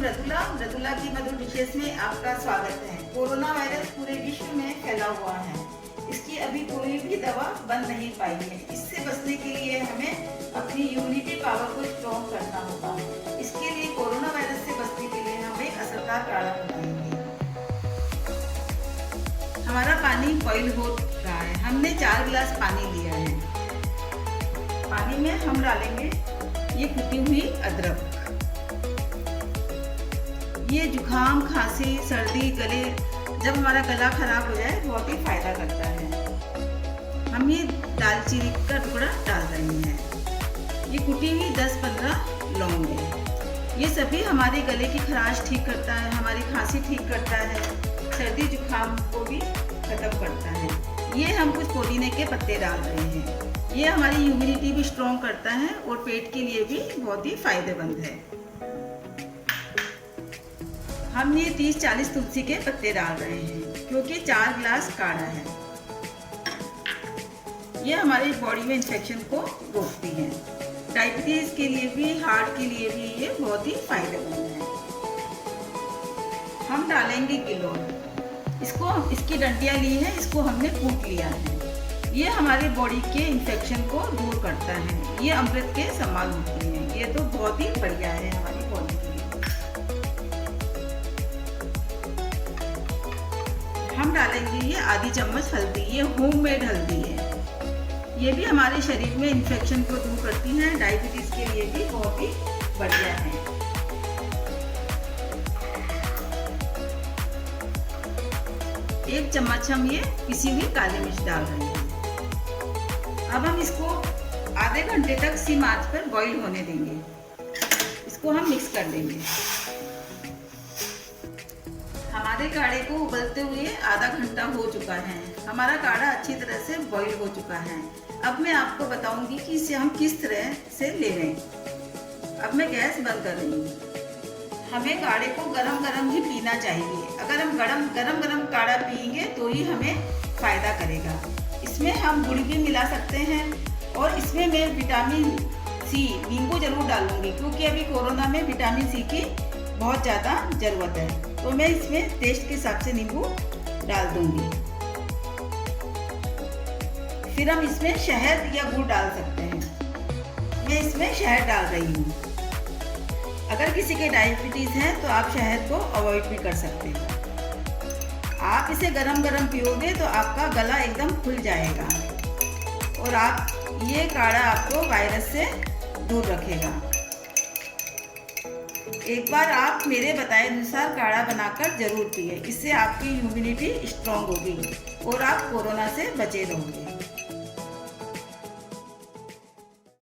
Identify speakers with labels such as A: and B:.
A: मृदुला की मधुर डिशेस में आपका स्वागत है। कोरोना वायरस पूरे विश्व में फैला हुआ है। इसकी अभी कोई भी दवा बन नहीं पाई है। इससे बचने के लिए हमें अपनी इम्यूनिटी पावर को स्ट्रॉन्ग करना होगा। इसके लिए कोरोना वायरस से बचने के लिए हम एक असरदार काढ़ा बनाएंगे। हमारा पानी बॉईल हो रहा है। हमने 4 गिलास पानी लिया है। पानी में हम डालेंगे ये कुटी हुई अदरक। ये जुकाम, खांसी, सर्दी, गले जब हमारा गला खराब हो जाए बहुत ही फायदा करता है। हम ये दालचीनी का टुकड़ा डाल रहे हैं। ये कुटी हुई 10-15 लौंग है। ये सभी हमारे गले की खराश ठीक करता है, हमारी खांसी ठीक करता है, सर्दी जुकाम को भी खत्म करता है। ये हम कुछ पुदीने के पत्ते डाल रहे हैं। ये हमारी इम्यूनिटी भी स्ट्रॉन्ग करता है और पेट के लिए भी बहुत ही फायदेमंद है। हम ये 30-40 तुलसी के पत्ते डाल रहे हैं क्योंकि 4 गिलास काढ़ा है। ये हमारी बॉडी में इन्फेक्शन को रोकती है। डायबिटीज के लिए भी, हार्ट के लिए भी ये बहुत ही फायदेमंद है। हम डालेंगे गिलोय। इसकी डंडियाँ ली है, इसको हमने कूट लिया है। ये हमारी बॉडी के इन्फेक्शन को दूर करता है। ये अमृत के समान होती है। ये तो बहुत ही बढ़िया है हमारी बॉडी के लिए। हम डालेंगे ये आधी चम्मच हल्दी। ये होममेड हल्दी है। ये भी हमारे शरीर में इन्फेक्शन को दूर करती है। डायबिटीज के लिए भी बहुत ही बढ़िया है। एक चम्मच हम ये पिसी हुई काली मिर्च डाल रहे हैं। अब हम इसको आधे घंटे तक सिम आंच पर बॉईल होने देंगे। इसको हम मिक्स कर देंगे। हमारे काढ़े को उबलते हुए आधा घंटा हो चुका है। हमारा काढ़ा अच्छी तरह से बॉईल हो चुका है। अब मैं आपको बताऊंगी कि इसे हम किस तरह से ले लें। अब मैं गैस बंद कर रही हूँ। हमें काढ़े को गरम ही पीना चाहिए। अगर हम गरम काढ़ा पिएंगे तो ही हमें फायदा करेगा। इसमें हम गुड़ भी मिला सकते हैं और इसमें मैं विटामिन सी, नींबू जरूर डालूंगी क्योंकि अभी कोरोना में विटामिन सी की बहुत ज़्यादा ज़रूरत है। तो मैं इसमें टेस्ट के हिसाब से नींबू डाल दूंगी। फिर हम इसमें शहद या गुड़ डाल सकते हैं। मैं इसमें शहद डाल रही हूँ। अगर किसी के डायबिटीज़ है तो आप शहद को अवॉइड भी कर सकते हैं। आप इसे गरम पियोगे तो आपका गला एकदम खुल जाएगा और ये काढ़ा आपको वायरस से दूर रखेगा। एक बार आप मेरे बताए अनुसार काढ़ा बनाकर जरूर पिए। इससे आपकी इम्यूनिटी स्ट्रॉन्ग होगी और आप कोरोना से बचे रहोगे।